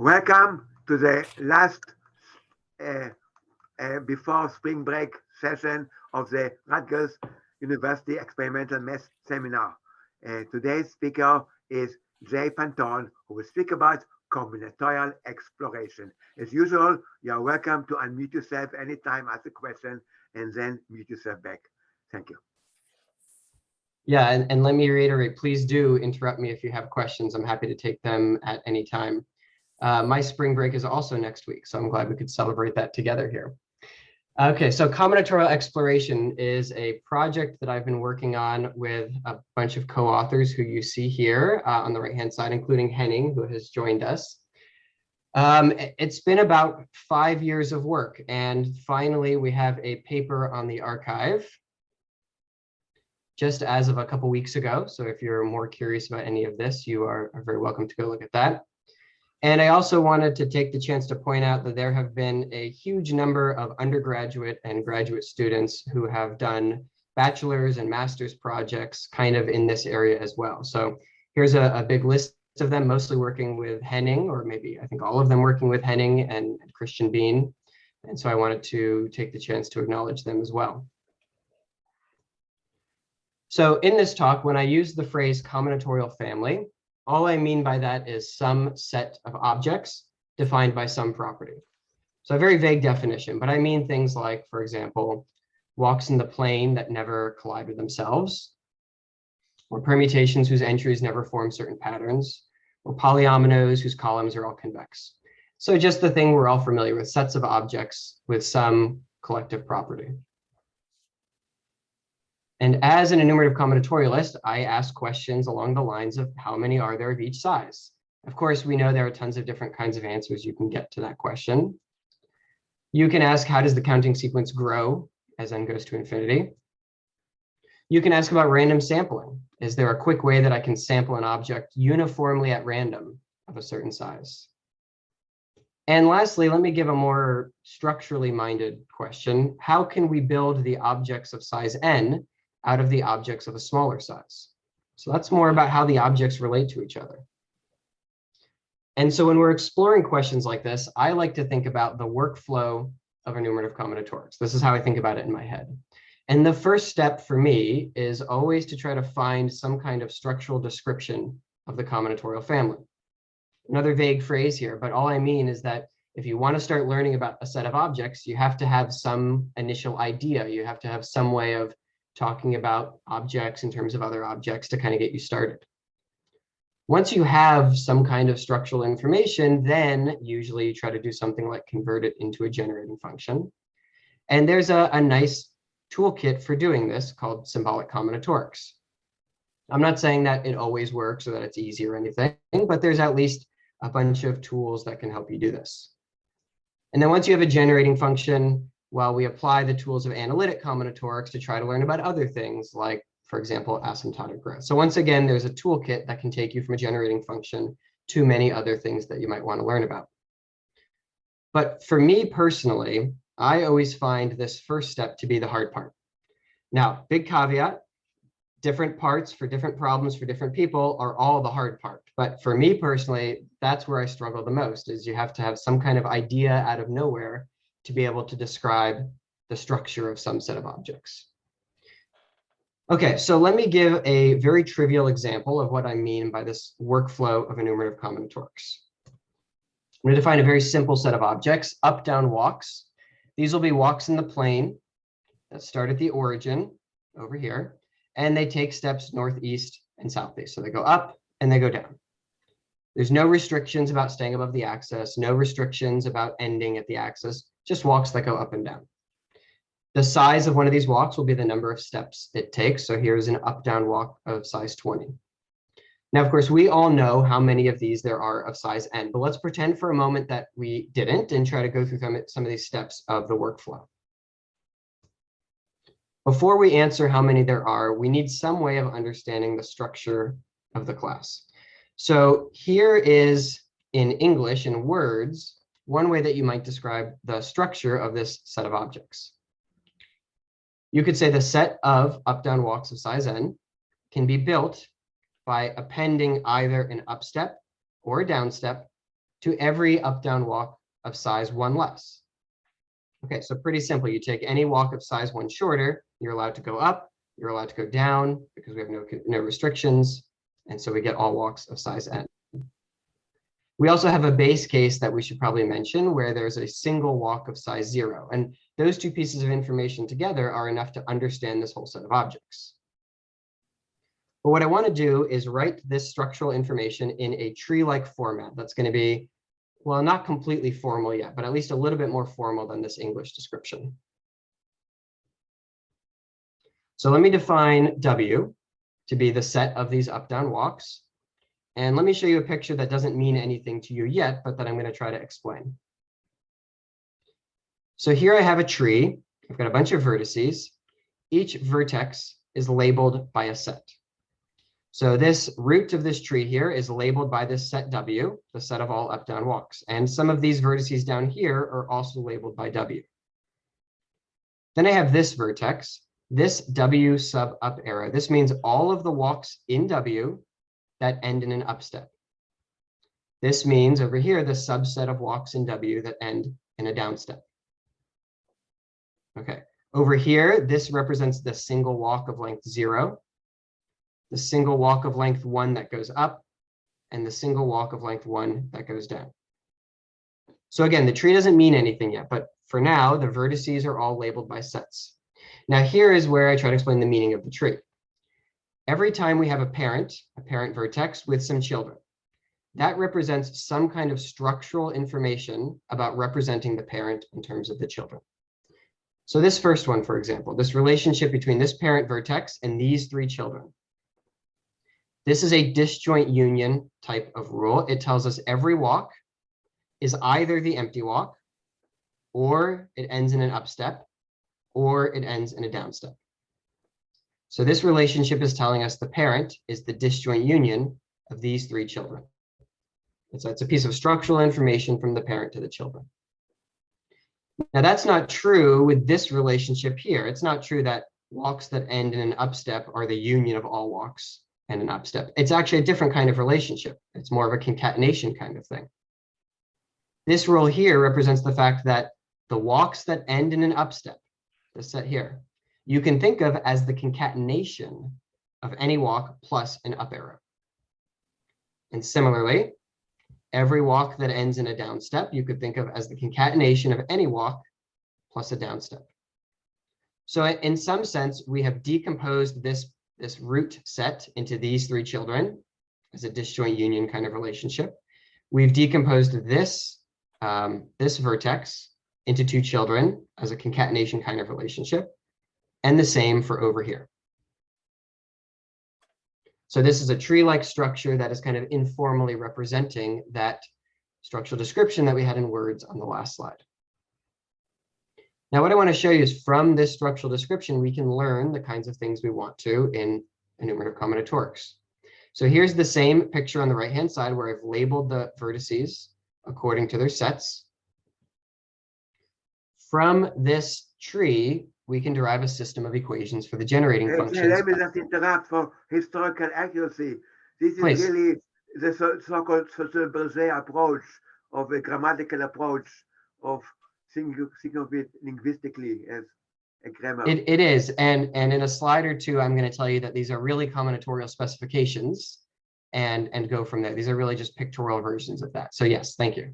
Welcome to the last uh, before spring break session of the Rutgers University Experimental Math Seminar. Today's speaker is Jay Pantone, who will speak about combinatorial exploration. As usual, you are welcome to unmute yourself anytime, ask a question, and then mute yourself back. Thank you. Yeah, and let me reiterate, please do interrupt me if you have questions. I'm happy to take them at any time. My spring break is also next week, so I'm glad we could celebrate that together here. Okay, so combinatorial exploration is a project that I've been working on with a bunch of co-authors who you see here on the right-hand side, including Henning, who has joined us. It's been about 5 years of work, and finally we have a paper on the archive just as of a couple weeks ago. So if you're more curious about any of this, you are very welcome to go look at that. And I also wanted to take the chance to point out that there have been a huge number of undergraduate and graduate students who have done bachelor's and master's projects kind of in this area as well. So here's a big list of them, mostly working with Henning, or maybe I think all of them working with Henning and Christian Bean. And so I wanted to take the chance to acknowledge them as well. So in this talk, when I use the phrase combinatorial family, all I mean by that is some set of objects defined by some property. So a very vague definition, but I mean things like, for example, walks in the plane that never collide with themselves, or permutations whose entries never form certain patterns, or polyominoes whose columns are all convex. So just the thing we're all familiar with, sets of objects with some collective property. And as an enumerative combinatorialist, I ask questions along the lines of how many are there of each size? Of course, we know there are tons of different kinds of answers you can get to that question. You can ask, how does the counting sequence grow as n goes to infinity? You can ask about random sampling. Is there a quick way that I can sample an object uniformly at random of a certain size? And lastly, let me give a more structurally minded question. How can we build the objects of size n out of the objects of a smaller size? So that's more about how the objects relate to each other. And so when we're exploring questions like this, I like to think about the workflow of enumerative combinatorics. This is how I think about it in my head. And the first step for me is always to try to find some kind of structural description of the combinatorial family. Another vague phrase here, but all I mean is that if you want to start learning about a set of objects, you have to have some initial idea. You have to have some way of talking about objects in terms of other objects to kind of get you started. Once you have some kind of structural information, then usually you try to do something like convert it into a generating function. And there's a nice toolkit for doing this called symbolic combinatorics. I'm not saying that it always works or that it's easy or anything, but there's at least a bunch of tools that can help you do this. And then once you have a generating function, well, we apply the tools of analytic combinatorics to try to learn about other things like, for example, asymptotic growth. So once again, there's a toolkit that can take you from a generating function to many other things that you might want to learn about. But for me personally, I always find this first step to be the hard part. Now, big caveat, different parts for different problems for different people are all the hard part. But for me personally, that's where I struggle the most, is you have to have some kind of idea out of nowhere to be able to describe the structure of some set of objects. Okay, so let me give a very trivial example of what I mean by this workflow of enumerative combinatorics. I'm going to define a very simple set of objects, up-down walks. These will be walks in the plane that start at the origin over here, and they take steps northeast and southeast. So they go up and they go down. There's no restrictions about staying above the axis, no restrictions about ending at the axis, just walks that go up and down. The size of one of these walks will be the number of steps it takes. So here's an up-down walk of size 20. Now, of course, we all know how many of these there are of size n, but let's pretend for a moment that we didn't and try to go through some of these steps of the workflow. Before we answer how many there are, we need some way of understanding the structure of the class. So here is, in English, in words, one way that you might describe the structure of this set of objects. You could say the set of up-down walks of size n can be built by appending either an up step or a down step to every up-down walk of size 1 less. Okay, so pretty simple. You take any walk of size 1 shorter, you're allowed to go up, you're allowed to go down because we have no restrictions. And so we get all walks of size n. We also have a base case that we should probably mention where there's a single walk of size 0. And those two pieces of information together are enough to understand this whole set of objects. But what I want to do is write this structural information in a tree-like format that's going to be, well, not completely formal yet, but at least a little bit more formal than this English description. So let me define W to be the set of these up-down walks. And let me show you a picture that doesn't mean anything to you yet, but that I'm going to try to explain. So here I have a tree. I've got a bunch of vertices. Each vertex is labeled by a set. So this root of this tree here is labeled by this set W, the set of all up-down walks. And some of these vertices down here are also labeled by W. Then I have this vertex, this W sub up arrow. This means all of the walks in W that end in an up step. This means over here, the subset of walks in W that end in a down step. Okay, over here, this represents the single walk of length 0, the single walk of length 1 that goes up, and the single walk of length 1 that goes down. So again, the tree doesn't mean anything yet, but for now, the vertices are all labeled by sets. Now here is where I try to explain the meaning of the tree. Every time we have a parent vertex with some children, that represents some kind of structural information about representing the parent in terms of the children. So this first one, for example, this relationship between this parent vertex and these 3 children. This is a disjoint union type of rule. It tells us every walk is either the empty walk, or it ends in an up step, or it ends in a down step. So this relationship is telling us the parent is the disjoint union of these 3 children. It's a piece of structural information from the parent to the children. Now that's not true with this relationship here. It's not true that walks that end in an up step are the union of all walks and an up step. It's actually a different kind of relationship. It's more of a concatenation kind of thing. This rule here represents the fact that the walks that end in an up step, this set here, you can think of as the concatenation of any walk plus an up arrow. And similarly, every walk that ends in a down step, you could think of as the concatenation of any walk plus a down step. So in some sense, we have decomposed this root set into these 3 children as a disjoint union kind of relationship. We've decomposed this vertex into 2 children as a concatenation kind of relationship, and the same for over here. So this is a tree-like structure that is kind of informally representing that structural description that we had in words on the last slide. Now, what I want to show you is from this structural description, we can learn the kinds of things we want to in enumerative combinatorics. So here's the same picture on the right-hand side where I've labeled the vertices according to their sets. From this tree, we can derive a system of equations for the generating functions. Let me just interrupt for historical accuracy. This is Please. really the so-called Berger approach of a grammatical approach of thinking of it linguistically as a grammar. It is, and in a slide or two, I'm going to tell you that these are really combinatorial specifications, and go from there. These are really just pictorial versions of that. So yes, thank you.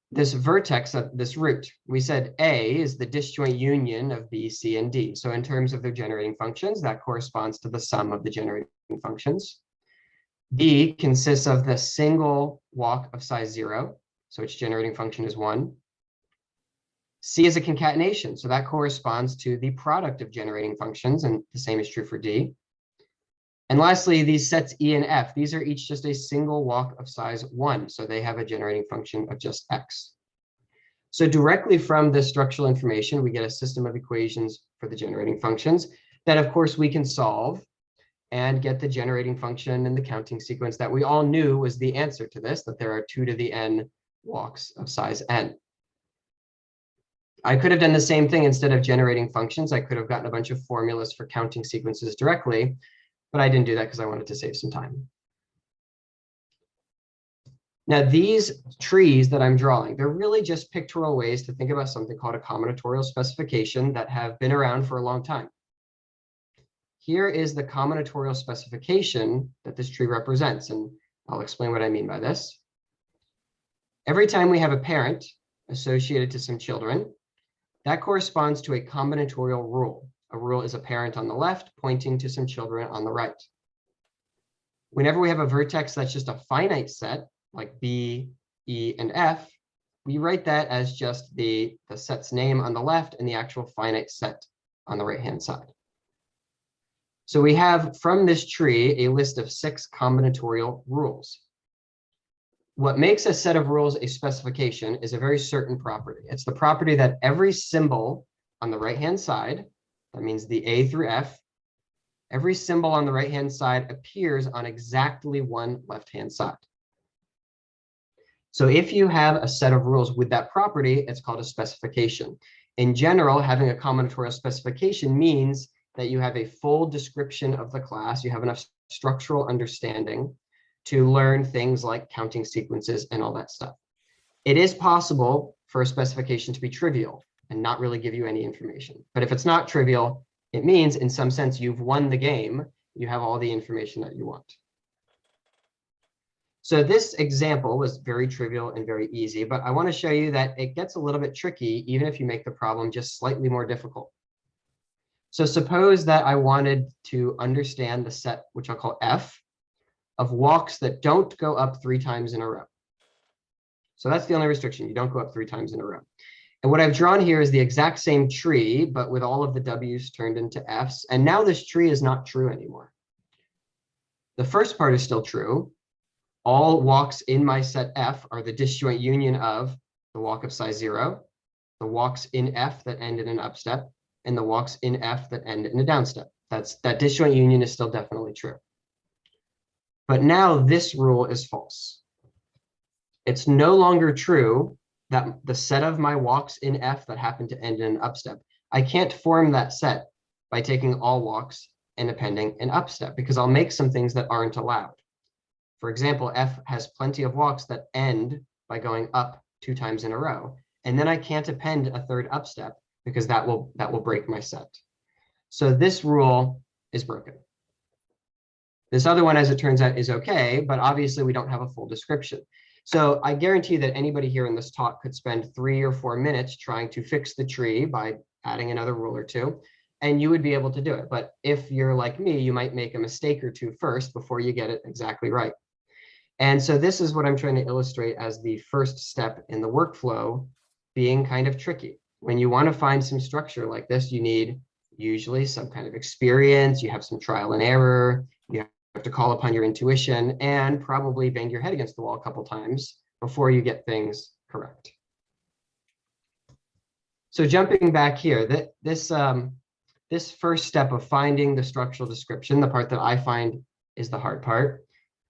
This vertex, this root, we said A is the disjoint union of B, C, and D. So in terms of their generating functions, that corresponds to the sum of the generating functions. B consists of the single walk of size 0, so its generating function is 1. C is a concatenation, so that corresponds to the product of generating functions, and the same is true for D. And lastly, these sets E and F, these are each just a single walk of size 1, so they have a generating function of just X. So directly from this structural information, we get a system of equations for the generating functions that, of course, we can solve and get the generating function and the counting sequence that we all knew was the answer to this, that there are 2 to the n walks of size n. I could have done the same thing instead of generating functions. I could have gotten a bunch of formulas for counting sequences directly, but I didn't do that because I wanted to save some time. Now, these trees that I'm drawing, they're really just pictorial ways to think about something called a combinatorial specification that have been around for a long time. Here is the combinatorial specification that this tree represents, and I'll explain what I mean by this. Every time we have a parent associated to some children, that corresponds to a combinatorial rule. A rule is a parent on the left pointing to some children on the right. Whenever we have a vertex that's just a finite set, like B, E, and F, we write that as just the set's name on the left and the actual finite set on the right-hand side. So we have from this tree a list of 6 combinatorial rules. What makes a set of rules a specification is a very certain property. It's the property that every symbol on the right-hand side, that means the A through F, every symbol on the right-hand side appears on exactly one left-hand side. So if you have a set of rules with that property, it's called a specification. In general, having a combinatorial specification means that you have a full description of the class, you have enough structural understanding to learn things like counting sequences and all that stuff. It is possible for a specification to be trivial and not really give you any information. But if it's not trivial, it means in some sense you've won the game, you have all the information that you want. So this example was very trivial and very easy, but I want to show you that it gets a little bit tricky even if you make the problem just slightly more difficult. So suppose that I wanted to understand the set, which I'll call F, of walks that don't go up 3 times in a row. So that's the only restriction. You don't go up 3 times in a row. And what I've drawn here is the exact same tree, but with all of the W's turned into F's. And now this tree is not true anymore. The first part is still true. All walks in my set F are the disjoint union of the walk of size 0, the walks in F that end in an upstep, and the walks in F that end in a downstep. That disjoint union is still definitely true. But now this rule is false. It's no longer true that the set of my walks in F that happen to end in an upstep, I can't form that set by taking all walks and appending an upstep, because I'll make some things that aren't allowed. For example, F has plenty of walks that end by going up 2 times in a row, and then I can't append a 3rd upstep because that will break my set. So this rule is broken. This other one, as it turns out, is okay, but obviously we don't have a full description. So I guarantee that anybody here in this talk could spend 3 or 4 minutes trying to fix the tree by adding another rule or 2, and you would be able to do it. But if you're like me, you might make a mistake or 2 first before you get it exactly right. And so this is what I'm trying to illustrate as the first step in the workflow being kind of tricky. When you want to find some structure like this, you need usually some kind of experience, you have some trial and error, you have to call upon your intuition, and probably bang your head against the wall a couple times before you get things correct. So jumping back here, this first step of finding the structural description, the part that I find is the hard part,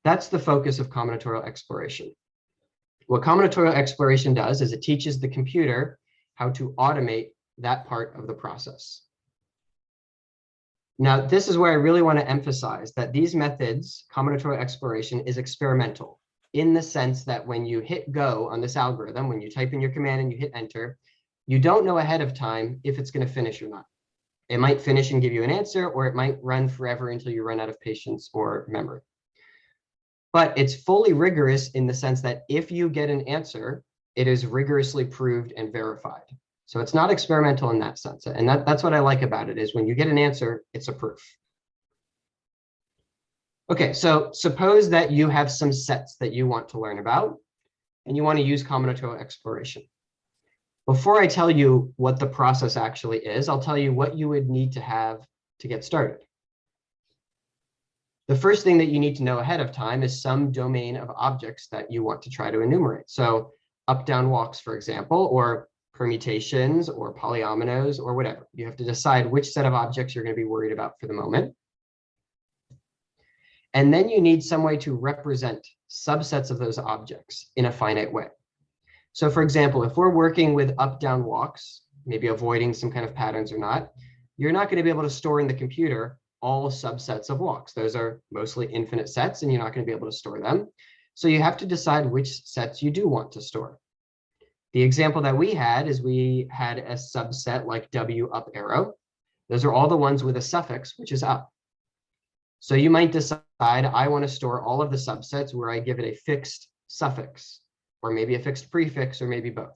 that's the focus of combinatorial exploration. What combinatorial exploration does is it teaches the computer how to automate that part of the process. Now, this is where I really want to emphasize that these methods, combinatorial exploration, is experimental in the sense that when you hit go on this algorithm, when you type in your command and you hit enter, you don't know ahead of time if it's going to finish or not. It might finish and give you an answer, or it might run forever until you run out of patience or memory. But it's fully rigorous in the sense that if you get an answer, it is rigorously proved and verified. So it's not experimental in that sense. And that's what I like about it, is when you get an answer, it's a proof. Okay, so suppose that you have some sets that you want to learn about, and you want to use combinatorial exploration. Before I tell you what the process actually is, I'll tell you what you would need to have to get started. The first thing that you need to know ahead of time is some domain of objects that you want to try to enumerate. So up-down walks, for example, or permutations or polyominoes or whatever. You have to decide which set of objects you're going to be worried about for the moment. And then you need some way to represent subsets of those objects in a finite way. So for example, if we're working with up-down walks, maybe avoiding some kind of patterns or not, you're not going to be able to store in the computer all subsets of walks. Those are mostly infinite sets, and you're not going to be able to store them. So you have to decide which sets you do want to store. The example that we had is we had a subset like W up arrow. Those are all the ones with a suffix, which is up. So you might decide, I want to store all of the subsets where I give it a fixed suffix, or maybe a fixed prefix, or maybe both.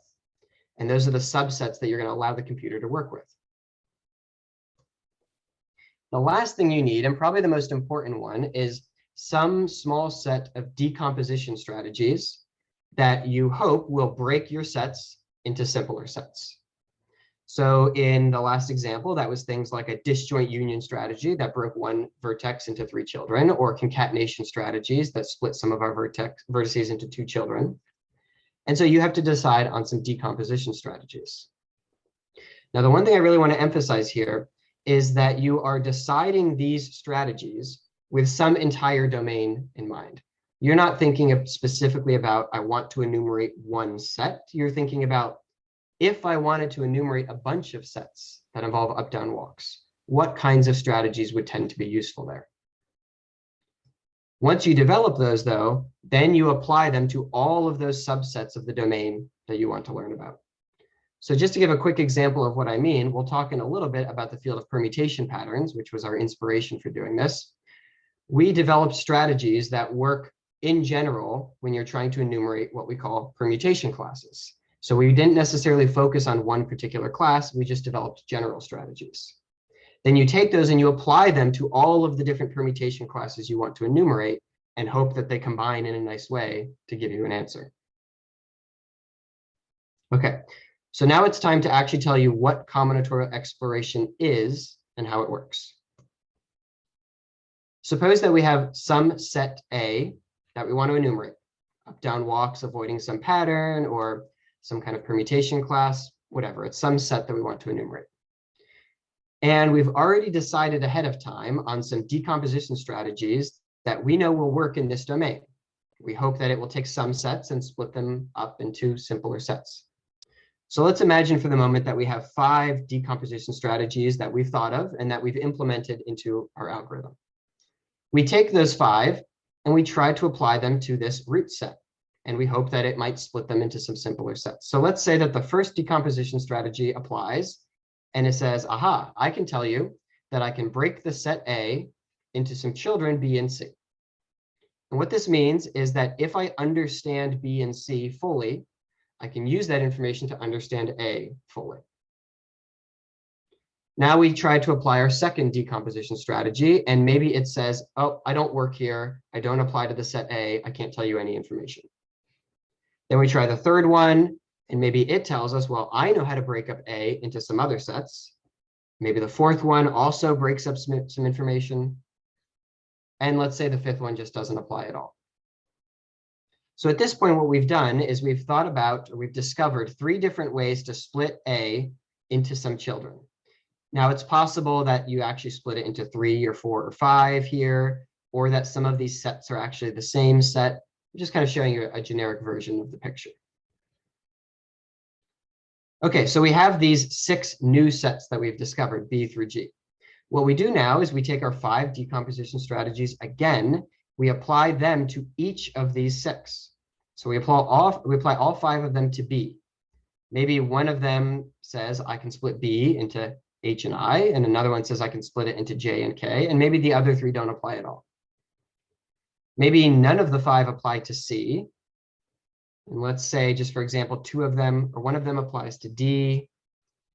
And those are the subsets that you're going to allow the computer to work with. The last thing you need, and probably the most important one, is some small set of decomposition strategies that you hope will break your sets into simpler sets. So in the last example, that was things like a disjoint union strategy that broke one vertex into 3 children, or concatenation strategies that split some of our vertices into 2 children. And so you have to decide on some decomposition strategies. Now, the one thing I really want to emphasize here is that you are deciding these strategies with some entire domain in mind. You're not thinking specifically about, I want to enumerate one set. You're thinking about, if I wanted to enumerate a bunch of sets that involve up-down walks, what kinds of strategies would tend to be useful there? Once you develop those, though, then you apply them to all of those subsets of the domain that you want to learn about. So just to give a quick example of what I mean, we'll talk in a little bit about the field of permutation patterns, which was our inspiration for doing this. We developed strategies that work in general when you're trying to enumerate what we call permutation classes. So we didn't necessarily focus on one particular class, we just developed general strategies. Then you take those and you apply them to all of the different permutation classes you want to enumerate and hope that they combine in a nice way to give you an answer. Okay, so now it's time to actually tell you what combinatorial exploration is and how it works. Suppose that we have some set A that we want to enumerate, up-down walks, avoiding some pattern, or some kind of permutation class, whatever. It's some set that we want to enumerate. And we've already decided ahead of time on some decomposition strategies that we know will work in this domain. We hope that it will take some sets and split them up into simpler sets. So let's imagine for the moment that we have 5 decomposition strategies that we've thought of and that we've implemented into our algorithm. We take those 5 and we try to apply them to this root set. And we hope that it might split them into some simpler sets. So let's say that the first decomposition strategy applies, and it says, aha, I can tell you that I can break the set A into some children B and C. And what this means is that if I understand B and C fully, I can use that information to understand A fully. Now we try to apply our second decomposition strategy, and maybe it says, oh, I don't work here. I don't apply to the set A. I can't tell you any information. Then we try the third one, and maybe it tells us, well, I know how to break up A into some other sets. Maybe the fourth one also breaks up some information. And let's say the fifth one just doesn't apply at all. So at this point, what we've done is we've thought about, or we've discovered 3 different ways to split A into some children. Now, it's possible that you actually split it into 3 or 4 or 5 here, or that some of these sets are actually the same set. I'm just kind of showing you a generic version of the picture. Okay, so we have these 6 new sets that we've discovered, B through G. What we do now is we take our 5 decomposition strategies again, we apply them to each of these 6. So we apply all 5 of them to B. Maybe one of them says I can split B into H and I, and another one says I can split it into J and K, and maybe the other 3 don't apply at all. Maybe none of the 5 apply to C. And let's say, just for example, 2 of them, or one of them applies to D,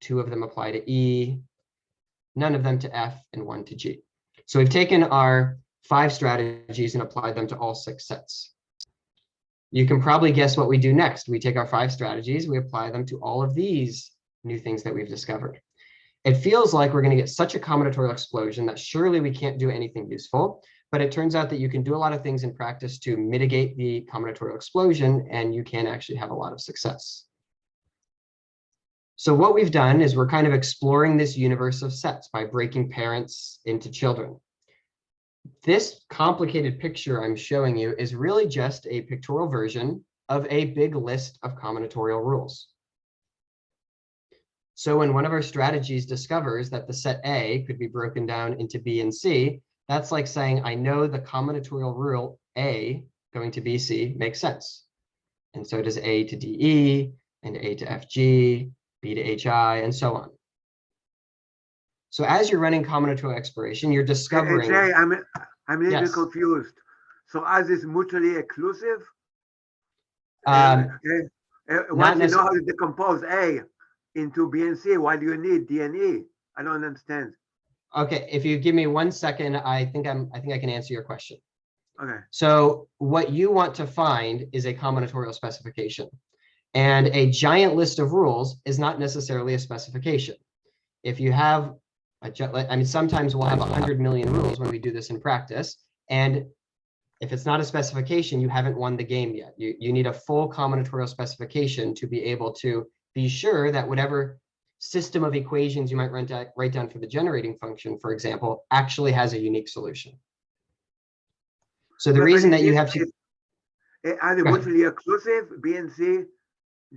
2 of them apply to E, none of them to F, and 1 to G. So we've taken our 5 strategies and applied them to all 6 sets. You can probably guess what we do next. We take our 5 strategies, we apply them to all of these new things that we've discovered. It feels like we're going to get such a combinatorial explosion that surely we can't do anything useful. But it turns out that you can do a lot of things in practice to mitigate the combinatorial explosion, and you can actually have a lot of success. So what we've done is we're kind of exploring this universe of sets by breaking parents into children. This complicated picture I'm showing you is really just a pictorial version of a big list of combinatorial rules. So when one of our strategies discovers that the set A could be broken down into B and C, that's like saying, I know the combinatorial rule A going to BC makes sense. And so does A to DE, and A to FG, B to HI, and so on. So as you're running combinatorial exploration, you're discovering. Jay, I'm a little bit Yes. confused. So as is mutually exclusive? Not Once you know how to decompose A into B and C, why do you need D and E? I don't understand. Okay, if you give me 1 second, I think I can answer your question. Okay. So what you want to find is a combinatorial specification. And a giant list of rules is not necessarily a specification. If you have sometimes we'll have 100 million rules when we do this in practice. And if it's not a specification, you haven't won the game yet. You need a full combinatorial specification to be able to be sure that whatever system of equations you might write down for the generating function, for example, actually has a unique solution. So the reason that you have to... Are they mutually exclusive, B and C,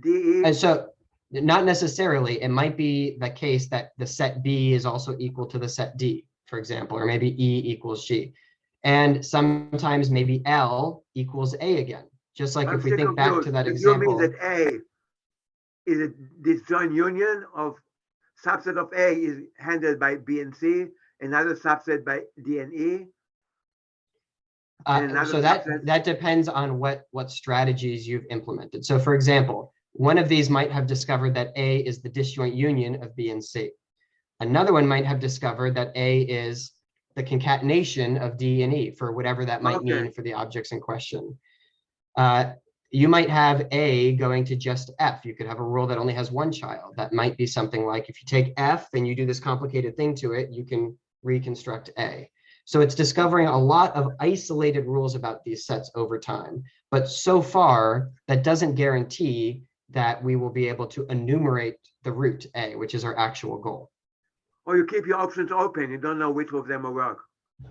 D, E? And so not necessarily. It might be the case that the set B is also equal to the set D, for example, or maybe E equals G. And sometimes maybe L equals A again. Just like if we think back to that example. Assuming that A is a disjoint union of subset of A is handled by B and C, another subset by D and E. So that depends on what strategies you've implemented. So for example, one of these might have discovered that A is the disjoint union of B and C. Another one might have discovered that A is the concatenation of D and E, for whatever that might mean for the objects in question. You might have A going to just F. You could have a rule that only has one child. That might be something like, if you take F and you do this complicated thing to it, you can reconstruct A. So it's discovering a lot of isolated rules about these sets over time. But so far, that doesn't guarantee that we will be able to enumerate the root A, which is our actual goal. Or you keep your options open. You don't know which of them will work.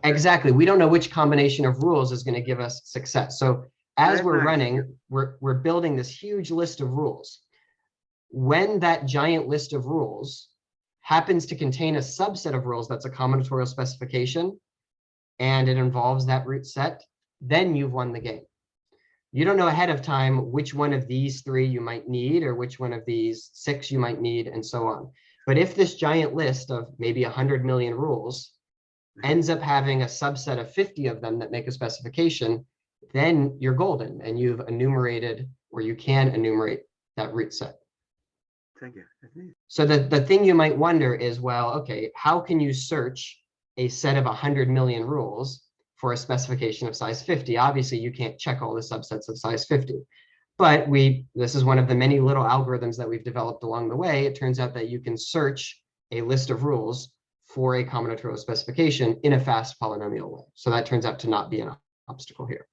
Exactly. We don't know which combination of rules is going to give us success. So as we're running, we're building this huge list of rules. When that giant list of rules happens to contain a subset of rules that's a combinatorial specification, and it involves that root set, then you've won the game. You don't know ahead of time which one of these 3 you might need, or which one of these 6 you might need, and so on. But if this giant list of maybe 100 million rules ends up having a subset of 50 of them that make a specification, then you're golden and you've enumerated, or you can enumerate that root set. Thank you. So the thing you might wonder is, well, okay, how can you search a set of 100 million rules for a specification of size 50? Obviously, you can't check all the subsets of size 50. But this is one of the many little algorithms that we've developed along the way. It turns out that you can search a list of rules for a combinatorial specification in a fast polynomial way. So that turns out to not be an obstacle here.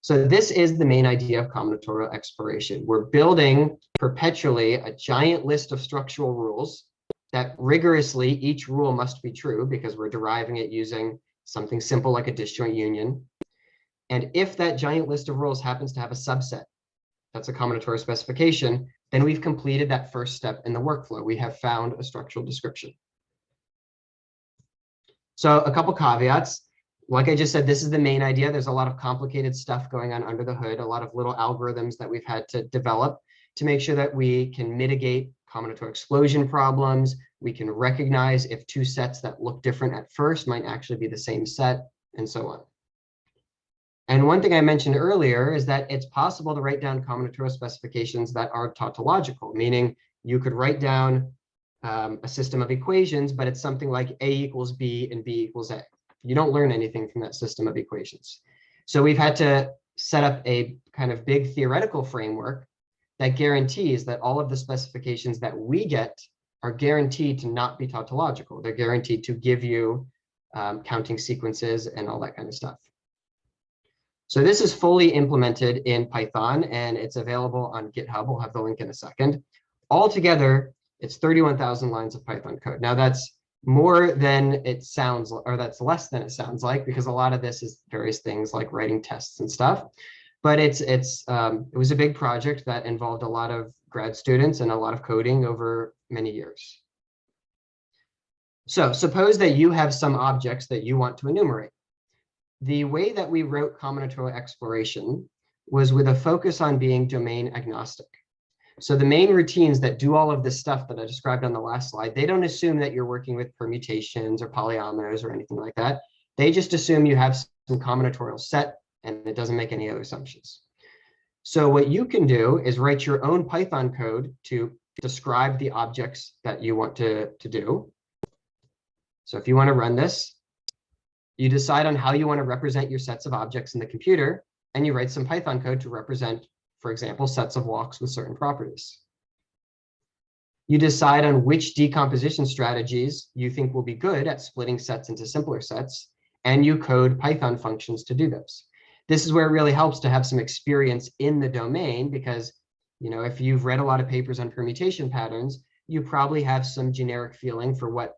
So this is the main idea of combinatorial exploration. We're building perpetually a giant list of structural rules that rigorously each rule must be true, because we're deriving it using something simple like a disjoint union. And if that giant list of rules happens to have a subset that's a combinatorial specification, then we've completed that first step in the workflow. We have found a structural description. So a couple caveats. Like I just said, this is the main idea. There's a lot of complicated stuff going on under the hood, a lot of little algorithms that we've had to develop to make sure that we can mitigate combinatorial explosion problems. We can recognize if 2 sets that look different at first might actually be the same set, and so on. And one thing I mentioned earlier is that it's possible to write down combinatorial specifications that are tautological, meaning you could write down a system of equations, but it's something like A equals B and B equals A. You don't learn anything from that system of equations. So we've had to set up a kind of big theoretical framework that guarantees that all of the specifications that we get are guaranteed to not be tautological. They're guaranteed to give you counting sequences and all that kind of stuff. So this is fully implemented in Python, and it's available on GitHub. We'll have the link in a second. Altogether, it's 31,000 lines of Python code. Now that's more than it sounds, or that's less than it sounds like, because a lot of this is various things like writing tests and stuff. But it was a big project that involved a lot of grad students and a lot of coding over many years. So suppose that you have some objects that you want to enumerate. the way that we wrote combinatorial exploration was with a focus on being domain agnostic. So the main routines that do all of this stuff that I described on the last slide, they don't assume that you're working with permutations or polyominoes or anything like that. They just assume you have some combinatorial set, and it doesn't make any other assumptions. So what you can do is write your own Python code to describe the objects that you want to do. So if you want to run this, you decide on how you want to represent your sets of objects in the computer, and you write some Python code to represent, for example, sets of walks with certain properties. You decide on which decomposition strategies you think will be good at splitting sets into simpler sets, and you code Python functions to do those. This is where it really helps to have some experience in the domain, because if you've read a lot of papers on permutation patterns, you probably have some generic feeling for what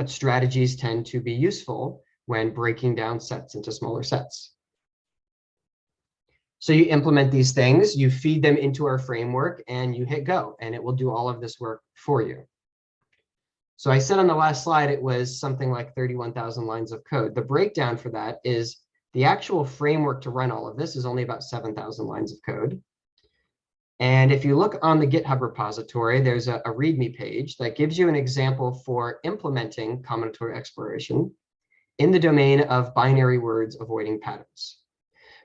strategies tend to be useful when breaking down sets into smaller sets. So you implement these things, you feed them into our framework, and you hit go, and it will do all of this work for you. So I said on the last slide, it was something like 31,000 lines of code. The breakdown for that is the actual framework to run all of this is only about 7,000 lines of code. And if you look on the GitHub repository, there's a README page that gives you an example for implementing combinatorial exploration in the domain of binary words avoiding patterns.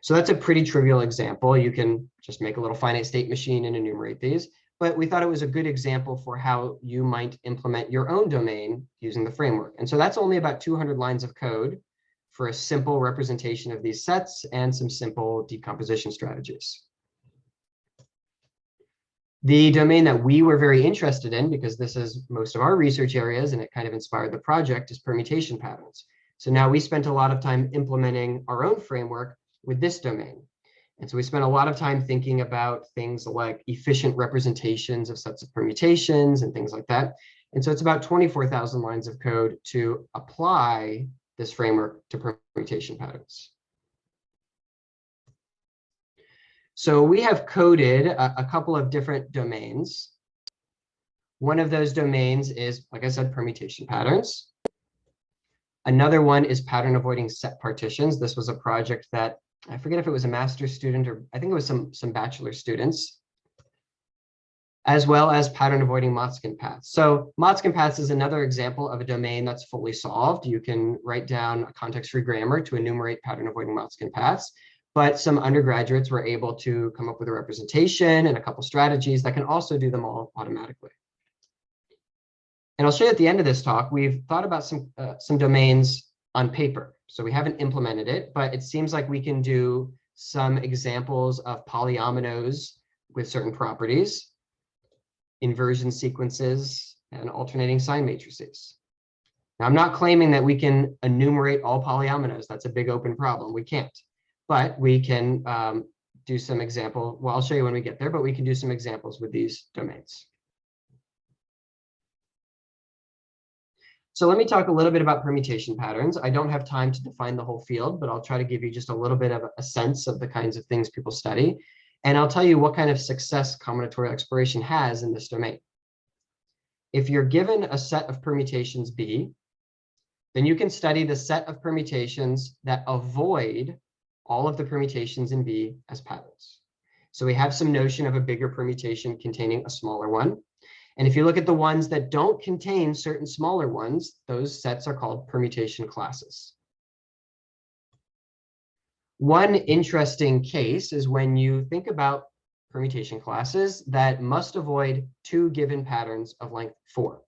So that's a pretty trivial example. You can just make a little finite state machine and enumerate these. But we thought it was a good example for how you might implement your own domain using the framework. And so that's only about 200 lines of code for a simple representation of these sets and some simple decomposition strategies. The domain that we were very interested in, because this is most of our research areas and it kind of inspired the project, is permutation patterns. So now we spent a lot of time implementing our own framework with this domain. And so we spent a lot of time thinking about things like efficient representations of sets of permutations and things like that. And so it's about 24,000 lines of code to apply this framework to permutation patterns. So we have coded a couple of different domains. One of those domains is, like I said, permutation patterns. Another one is pattern avoiding set partitions. This was a project that, I forget if it was a master's student or I think it was some bachelor students, as well as pattern avoiding Motzkin paths. So Motzkin paths is another example of a domain that's fully solved. You can write down a context-free grammar to enumerate pattern avoiding Motzkin paths. But some undergraduates were able to come up with a representation and a couple strategies that can also do them all automatically. And I'll show you at the end of this talk, we've thought about some domains on paper. So we haven't implemented it, but it seems like we can do some examples of polyominoes with certain properties, inversion sequences, and alternating sign matrices. Now, I'm not claiming that we can enumerate all polyominoes. That's a big open problem. We can't. But we can do some example. Well, I'll show you when we get there, but we can do some examples with these domains. So let me talk a little bit about permutation patterns. I don't have time to define the whole field, but I'll try to give you just a little bit of a sense of the kinds of things people study. And I'll tell you what kind of success combinatorial exploration has in this domain. If you're given a set of permutations B, then you can study the set of permutations that avoid all of the permutations in B as patterns. So we have some notion of a bigger permutation containing a smaller one. And if you look at the ones that don't contain certain smaller ones, those sets are called permutation classes. One interesting case is when you think about permutation classes that must avoid two given patterns of length 4.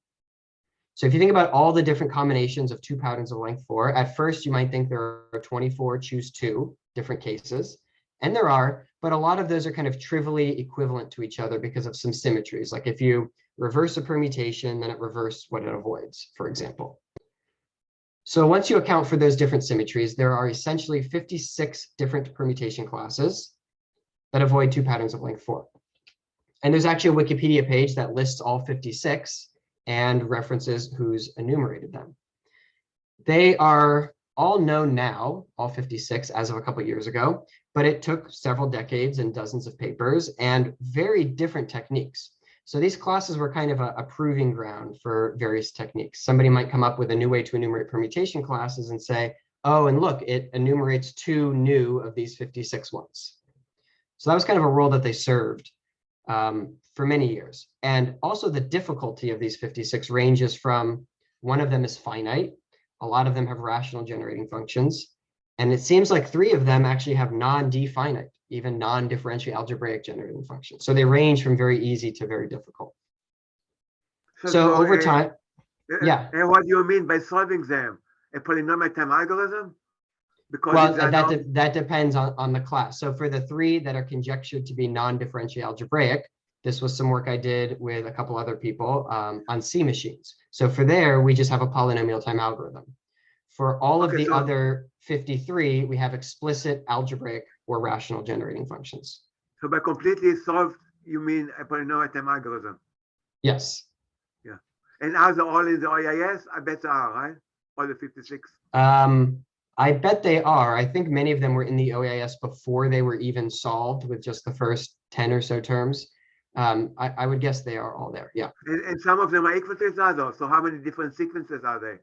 So if you think about all the different combinations of two patterns of length 4, at first you might think there are 24 choose 2 different cases. And there are, but a lot of those are kind of trivially equivalent to each other because of some symmetries. Like if you reverse a permutation, then it reverses what it avoids, for example. So once you account for those different symmetries, there are essentially 56 different permutation classes that avoid two patterns of length 4. And there's actually a Wikipedia page that lists all 56 and references who's enumerated them. They are all known now, all 56, as of a couple of years ago, but it took several decades and dozens of papers and very different techniques. So these classes were kind of a proving ground for various techniques. Somebody might come up with a new way to enumerate permutation classes and say, oh, and look, it enumerates 2 new of these 56 ones. So that was kind of a role that they served for many years. And also the difficulty of these 56 ranges from, one of them is finite. A lot of them have rational generating functions. And it seems like 3 of them actually have non-definite, even non-differential algebraic generating functions. So they range from very easy to very difficult. So over time, yeah. And what do you mean by solving them? A polynomial time algorithm? Because well, that depends on the class. So for the 3 that are conjectured to be non-differential algebraic, this was some work I did with a couple other people on C machines. So for there, we just have a polynomial time algorithm. For all of the other 53, we have explicit algebraic or rational generating functions. So by completely solved, you mean a polynomial time algorithm? Yes. Yeah. And are they all in the OIS? I bet they are, right? All the 56? I bet they are. I think many of them were in the OAS before they were even solved with just the first 10 or so terms. I would guess they are all there, yeah. And some of them are equal to each other. So how many different sequences are they?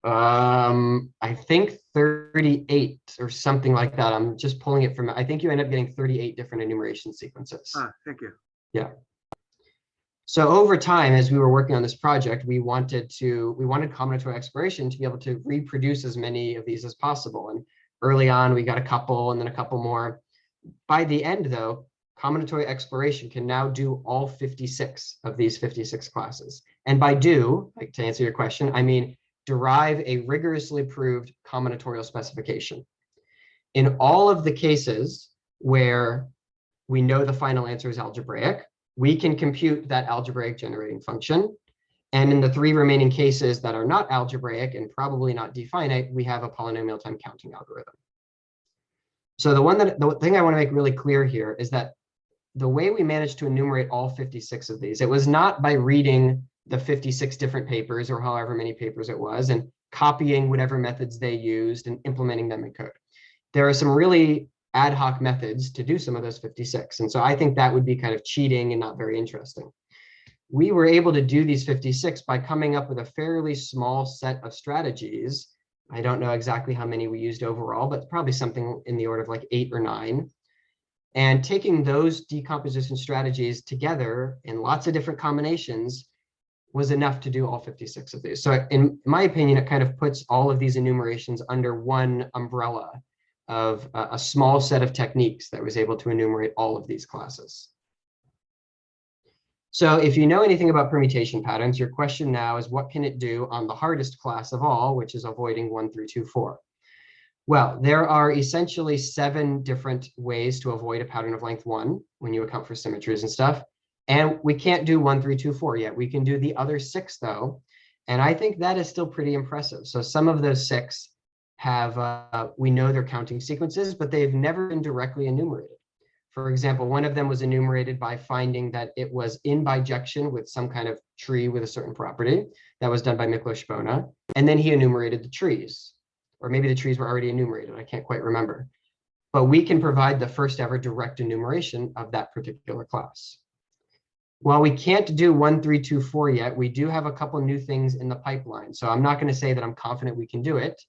I think 38 or something like that. I'm just pulling it from, I think you end up getting 38 different enumeration sequences. Ah, thank you. Yeah. So over time, as we were working on this project, we wanted combinatorial exploration to be able to reproduce as many of these as possible. And early on, we got a couple and then a couple more. By the end, though, combinatorial exploration can now do all 56 of these 56 classes. And by do, like to answer your question, I mean derive a rigorously proved combinatorial specification. In all of the cases where we know the final answer is algebraic, we can compute that algebraic generating function. And in the 3 remaining cases that are not algebraic and probably not definite, we have a polynomial time counting algorithm. So the thing I want to make really clear here is that the way we managed to enumerate all 56 of these, it was not by reading the 56 different papers or however many papers it was and copying whatever methods they used and implementing them in code. There are some really ad hoc methods to do some of those 56. And so I think that would be kind of cheating and not very interesting. We were able to do these 56 by coming up with a fairly small set of strategies. I don't know exactly how many we used overall, but probably something in the order of like 8 or 9. And taking those decomposition strategies together in lots of different combinations was enough to do all 56 of these. So in my opinion, it kind of puts all of these enumerations under one umbrella of a small set of techniques that was able to enumerate all of these classes. So if you know anything about permutation patterns, your question now is what can it do on the hardest class of all, which is avoiding 1 through 2, 4? Well, there are essentially 7 different ways to avoid a pattern of length 1 when you account for symmetries and stuff. And we can't do 1, 3, 2, 4 yet. We can do the other 6 though. And I think that is still pretty impressive. So some of those 6 have, we know they're counting sequences, but they've never been directly enumerated. For example, one of them was enumerated by finding that it was in bijection with some kind of tree with a certain property. That was done by Miklos Shpona. And then he enumerated the trees. Or maybe the trees were already enumerated. I can't quite remember. But we can provide the first ever direct enumeration of that particular class. While we can't do 1, 3, 2, 4 yet, we do have a couple new things in the pipeline. So I'm not going to say that I'm confident we can do it.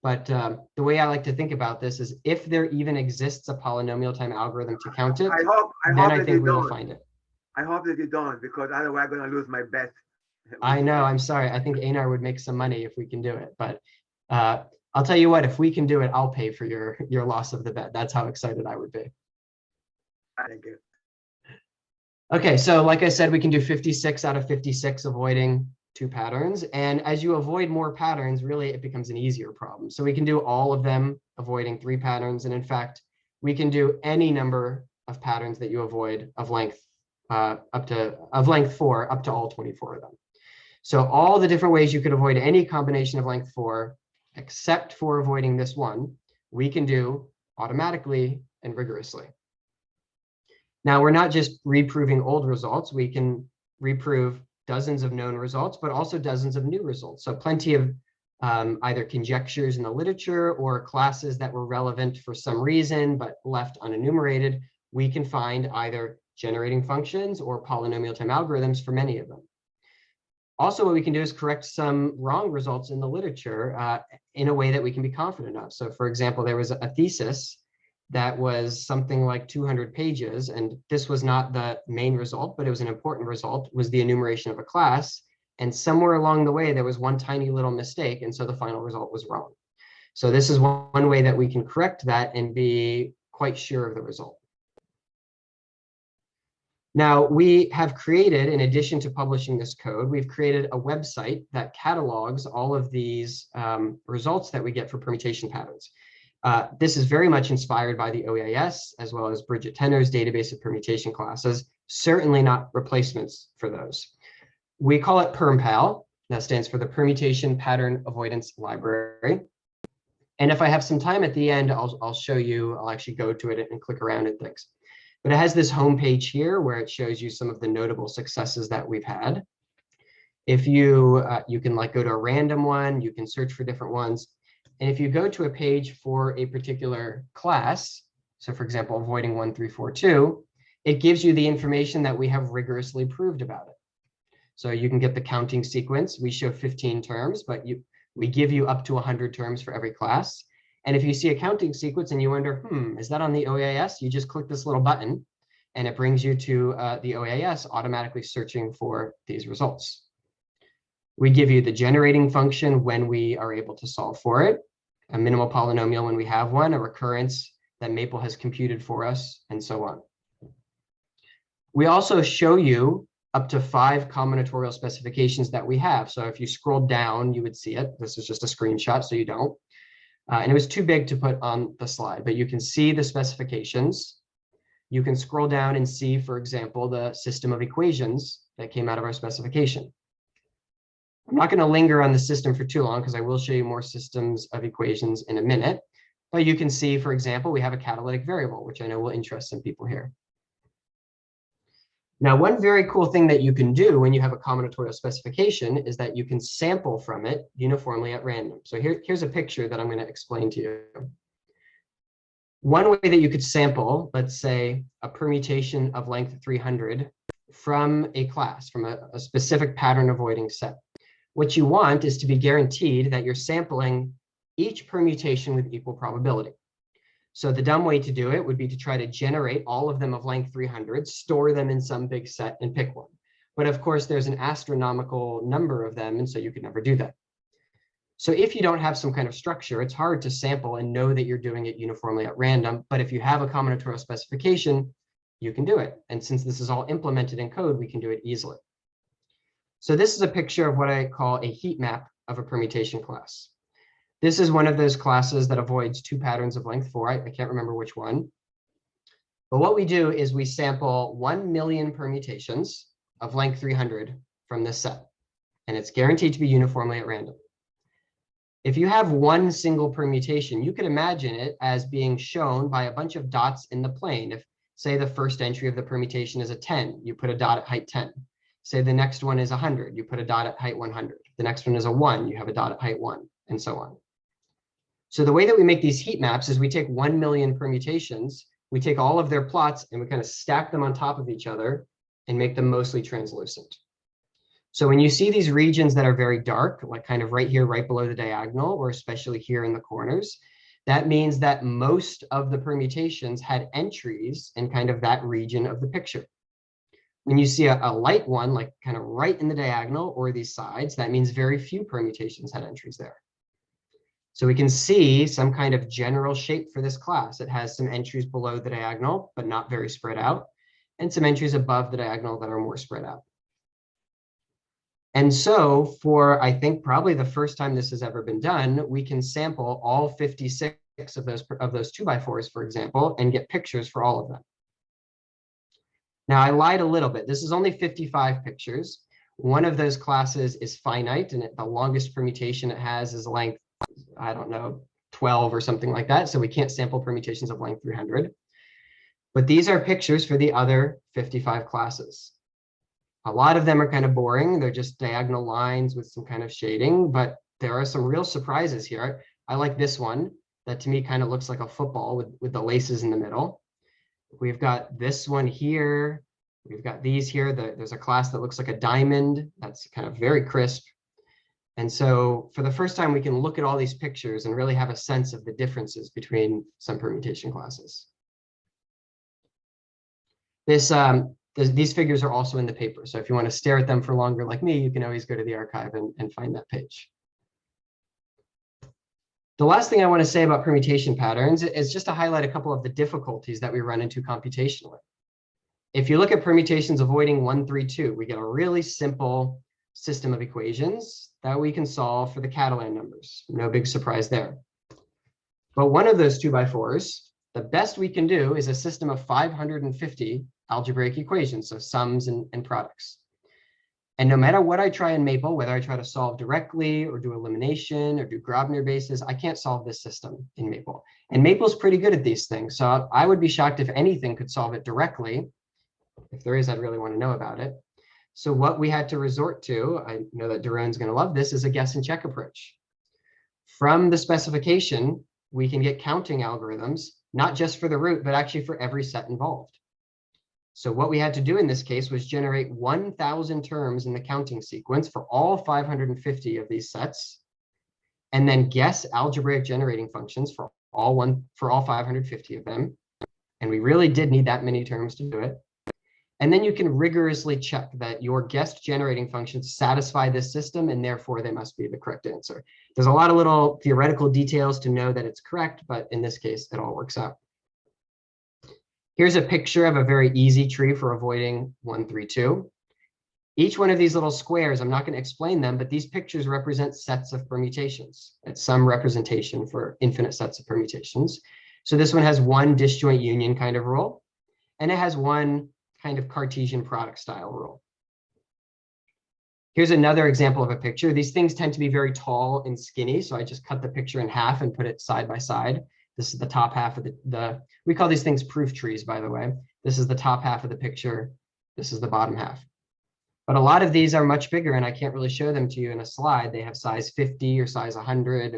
But the way I like to think about this is if there even exists a polynomial time algorithm to count it, I think we will find it. I hope that you don't, because otherwise I'm going to lose my bet. I know, I'm sorry. I think Einar would make some money if we can do it. But I'll tell you what, if we can do it, I'll pay for your loss of the bet. That's how excited I would be. Thank you. Okay, so like I said, we can do 56 out of 56 avoiding 2 patterns. And as you avoid more patterns, really it becomes an easier problem. So we can do all of them avoiding 3 patterns. And in fact, we can do any number of patterns that you avoid of length length 4 up to all 24 of them. So all the different ways you could avoid any combination of length 4, except for avoiding this one, we can do automatically and rigorously. Now, we're not just reproving old results. We can reprove dozens of known results, but also dozens of new results. So plenty of either conjectures in the literature or classes that were relevant for some reason, but left unenumerated. We can find either generating functions or polynomial time algorithms for many of them. Also, what we can do is correct some wrong results in the literature. in a way that we can be confident of. So for example, there was a thesis that was something like 200 pages, and this was not the main result, but it was an important result, was the enumeration of a class. And somewhere along the way, there was one tiny little mistake, and so the final result was wrong. So this is one way that we can correct that and be quite sure of the result. Now, we have created, in addition to publishing this code, we've created a website that catalogs all of these results that we get for permutation patterns. This is very much inspired by the OAIS, as well as Bridget Tenner's database of permutation classes, certainly not replacements for those. We call it PermPAL. That stands for the Permutation Pattern Avoidance Library. And if I have some time at the end, I'll show you, I'll actually go to it and click around and things. But it has this home page here where it shows you some of the notable successes that we've had. If you can like go to a random one, you can search for different ones. And if you go to a page for a particular class, so for example, avoiding 1342, it gives you the information that we have rigorously proved about it. So you can get the counting sequence. We show 15 terms, but we give you up to 100 terms for every class. And if you see a counting sequence and you wonder, is that on the OAIS? You just click this little button and it brings you to the OAIS automatically searching for these results. We give you the generating function when we are able to solve for it, a minimal polynomial when we have one, a recurrence that Maple has computed for us, and so on. We also show you up to 5 combinatorial specifications that we have. So if you scroll down, you would see it. This is just a screenshot, so you don't. And it was too big to put on the slide, but you can see the specifications. You can scroll down and see, for example, the system of equations that came out of our specification. I'm not going to linger on the system for too long because I will show you more systems of equations in a minute. But you can see, for example, we have a catalytic variable, which I know will interest some people here. Now, one very cool thing that you can do when you have a combinatorial specification is that you can sample from it uniformly at random. So here's a picture that I'm going to explain to you. One way that you could sample, let's say, a permutation of length 300 from a class, from a specific pattern avoiding set. What you want is to be guaranteed that you're sampling each permutation with equal probability. So the dumb way to do it would be to try to generate all of them of length 300, store them in some big set, and pick one. But of course, there's an astronomical number of them, and so you can never do that. So if you don't have some kind of structure, it's hard to sample and know that you're doing it uniformly at random. But if you have a combinatorial specification, you can do it. And since this is all implemented in code, we can do it easily. So this is a picture of what I call a heat map of a permutation class. This is one of those classes that avoids 2 patterns of length 4. I can't remember which one. But what we do is we sample 1 million permutations of length 300 from this set. And it's guaranteed to be uniformly at random. If you have one single permutation, you could imagine it as being shown by a bunch of dots in the plane. If, say, the first entry of the permutation is a 10, you put a dot at height 10. Say the next one is 100, you put a dot at height 100. The next one is a 1, you have a dot at height 1, and so on. So the way that we make these heat maps is we take 1 million permutations, we take all of their plots, and we kind of stack them on top of each other and make them mostly translucent. So when you see these regions that are very dark, like kind of right here, right below the diagonal, or especially here in the corners, that means that most of the permutations had entries in kind of that region of the picture. When you see a light one, like kind of right in the diagonal or these sides, that means very few permutations had entries there. So we can see some kind of general shape for this class. It has some entries below the diagonal, but not very spread out, and some entries above the diagonal that are more spread out. And so for, I think, probably the first time this has ever been done, we can sample all 56 of those 2x4s, for example, and get pictures for all of them. Now, I lied a little bit. This is only 55 pictures. One of those classes is finite, and the longest permutation it has is length, I don't know, 12 or something like that. So we can't sample permutations of length 300. But these are pictures for the other 55 classes. A lot of them are kind of boring. They're just diagonal lines with some kind of shading, but there are some real surprises here. I like this one that to me kind of looks like a football with the laces in the middle. We've got this one here. We've got these here. There's a class that looks like a diamond. That's kind of very crisp. And so for the first time, we can look at all these pictures and really have a sense of the differences between some permutation classes. These figures are also in the paper. So if you want to stare at them for longer like me, you can always go to the archive and find that page. The last thing I want to say about permutation patterns is just to highlight a couple of the difficulties that we run into computationally. If you look at permutations avoiding 1, 3, 2, we get a really simple system of equations that we can solve for the Catalan numbers. No big surprise there. But one of those 2x4s, the best we can do is a system of 550 algebraic equations, so sums and products. And no matter what I try in Maple, whether I try to solve directly or do elimination or do Grobner bases, I can't solve this system in Maple. And Maple's pretty good at these things. So I would be shocked if anything could solve it directly. If there is, I'd really want to know about it. So what we had to resort to, I know that Daron's going to love this, is a guess and check approach. From the specification, we can get counting algorithms, not just for the root, but actually for every set involved. So what we had to do in this case was generate 1,000 terms in the counting sequence for all 550 of these sets, and then guess algebraic generating functions for all 550 of them. And we really did need that many terms to do it. And then you can rigorously check that your guessed generating functions satisfy this system, and therefore they must be the correct answer. There's a lot of little theoretical details to know that it's correct, but in this case, it all works out. Here's a picture of a very easy tree for avoiding 1, 3, 2. Each one of these little squares, I'm not going to explain them, but these pictures represent sets of permutations. It's some representation for infinite sets of permutations. So this one has one disjoint union kind of rule, and it has one kind of Cartesian product style rule. Here's another example of a picture. These things tend to be very tall and skinny, so I just cut the picture in half and put it side by side. This is the top half of we call these things proof trees, by the way. This is the top half of the picture. This is the bottom half. But a lot of these are much bigger, and I can't really show them to you in a slide. They have size 50 or size 100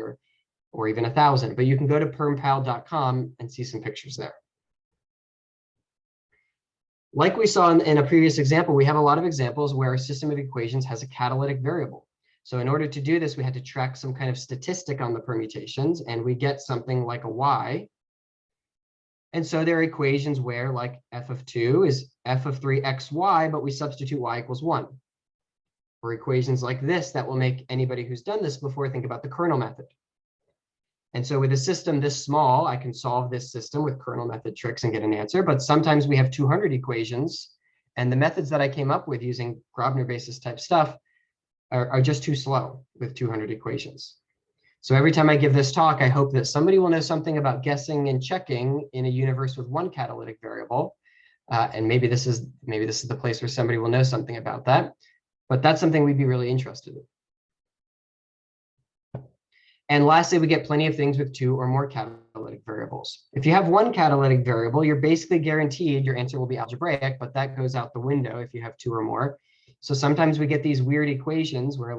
or even 1,000. But you can go to permpal.com and see some pictures there. Like we saw in a previous example, we have a lot of examples where a system of equations has a catalytic variable. So in order to do this, we had to track some kind of statistic on the permutations, and we get something like a y. And so there are equations where, like f of 2 is f of 3xy, but we substitute y equals 1. Or equations like this that will make anybody who's done this before think about the kernel method. And so with a system this small, I can solve this system with kernel method tricks and get an answer. But sometimes we have 200 equations, and the methods that I came up with using Grobner basis type stuff are just too slow with 200 equations. So every time I give this talk, I hope that somebody will know something about guessing and checking in a universe with one catalytic variable. And maybe this is the place where somebody will know something about that. But that's something we'd be really interested in. And lastly, we get plenty of things with 2 or more catalytic variables. If you have one catalytic variable, you're basically guaranteed your answer will be algebraic, but that goes out the window if you have 2 or more. So sometimes we get these weird equations where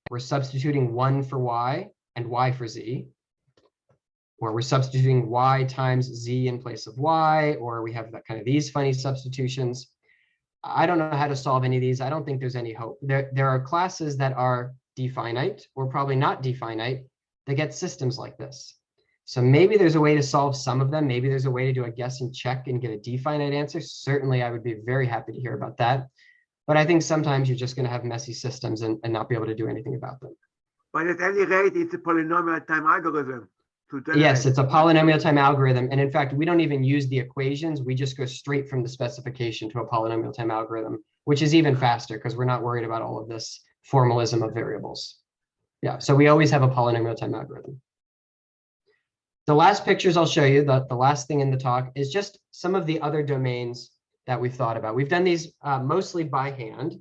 we're substituting 1 for y and y for z, or we're substituting y times z in place of y, or we have these funny substitutions. I don't know how to solve any of these. I don't think there's any hope. There are classes that are definite, or probably not definite, that get systems like this. So maybe there's a way to solve some of them. Maybe there's a way to do a guess and check and get a definite answer. Certainly, I would be very happy to hear about that. But I think sometimes you're just going to have messy systems and not be able to do anything about them. But at any rate, it's a polynomial time algorithm. Yes, it's a polynomial time algorithm. And in fact, we don't even use the equations. We just go straight from the specification to a polynomial time algorithm, which is even faster because we're not worried about all of this formalism of variables. Yeah, so we always have a polynomial time algorithm. The last pictures I'll show you, the last thing in the talk, is just some of the other domains that we've thought about. We've done these mostly by hand.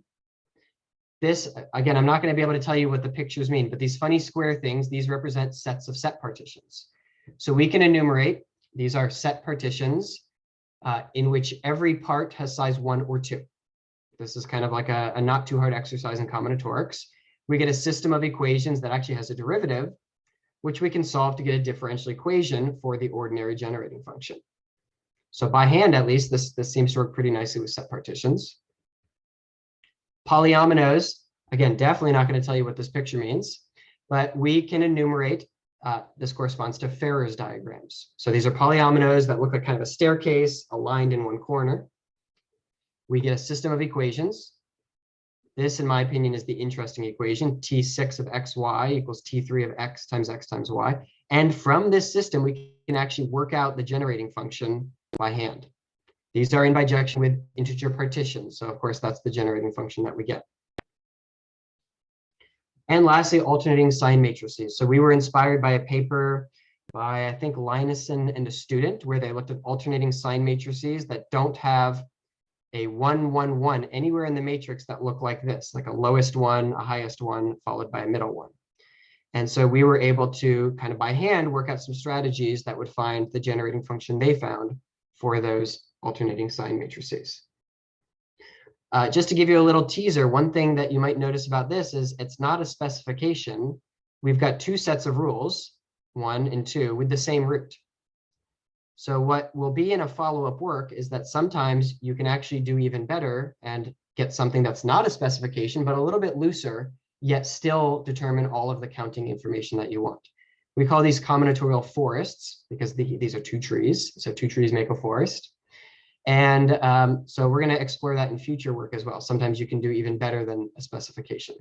This, again, I'm not going to be able to tell you what the pictures mean, but these funny square things, these represent sets of set partitions. So we can enumerate, these are set partitions in which every part has size 1 or 2. This is kind of like a not too hard exercise in combinatorics. We get a system of equations that actually has a derivative, which we can solve to get a differential equation for the ordinary generating function. So by hand, at least, this seems to work pretty nicely with set partitions. Polyominoes Again, definitely not going to tell you what this picture means, but we can enumerate. This corresponds to Farrer's diagrams. So these are polyominoes that look like kind of a staircase aligned in one corner. We get a system of equations. This, in my opinion, is the interesting equation. T6 of xy equals T3 of x times y. And from this system, we can actually work out the generating function by hand. These are in bijection with integer partitions. So of course, that's the generating function that we get. And lastly, alternating sign matrices. So we were inspired by a paper by, I think, Linusson and a student, where they looked at alternating sign matrices that don't have a 1, 1, 1 anywhere in the matrix that look like this, like a lowest one, a highest one, followed by a middle one. And so we were able to kind of by hand work out some strategies that would find the generating function they found for those alternating sign matrices. Just to give you a little teaser, one thing that you might notice about this is it's not a specification. We've got two sets of rules, 1 and 2, with the same root. So what will be in a follow-up work is that sometimes you can actually do even better and get something that's not a specification, but a little bit looser, yet still determine all of the counting information that you want. We call these combinatorial forests because these are two trees. So two trees make a forest. And so we're going to explore that in future work as well. Sometimes you can do even better than a specification.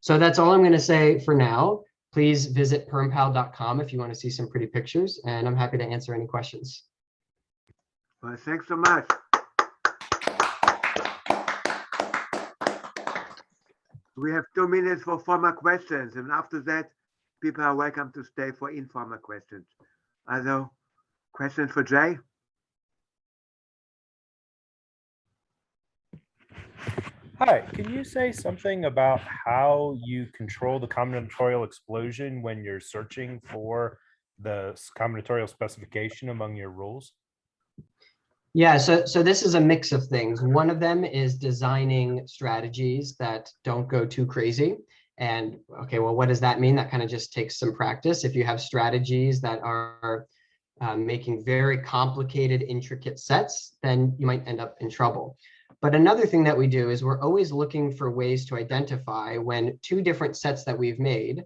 So that's all I'm going to say for now. Please visit permpal.com if you want to see some pretty pictures, and I'm happy to answer any questions. Well, thanks so much. We have 2 minutes for formal questions, and after that, people are welcome to stay for informal questions. Other questions for Jay? Hi, can you say something about how you control the combinatorial explosion when you're searching for the combinatorial specification among your rules? Yeah, so this is a mix of things. One of them is designing strategies that don't go too crazy. And okay, well, what does that mean? That kind of just takes some practice. If you have strategies that are making very complicated, intricate sets, then you might end up in trouble. But another thing that we do is we're always looking for ways to identify when two different sets that we've made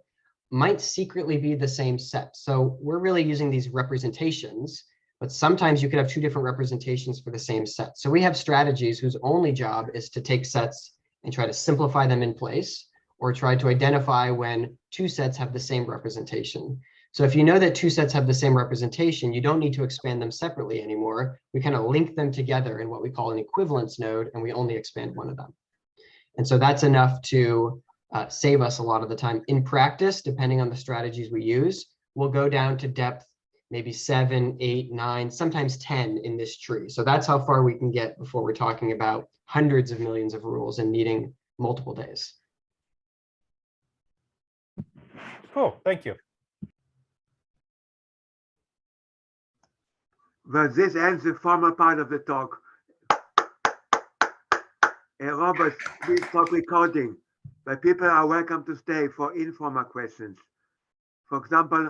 might secretly be the same set. So we're really using these representations, but sometimes you could have two different representations for the same set. So we have strategies whose only job is to take sets and try to simplify them in place, or try to identify when two sets have the same representation. So if you know that two sets have the same representation, you don't need to expand them separately anymore. We kind of link them together in what we call an equivalence node, and we only expand one of them. And so that's enough to save us a lot of the time. In practice, depending on the strategies we use, we'll go down to depth, maybe 7, 8, 9, sometimes 10 in this tree. So that's how far we can get before we're talking about hundreds of millions of rules and needing multiple days. Cool, thank you. Well, this ends the formal part of the talk. Robert, please stop recording, but people are welcome to stay for informal questions. For example,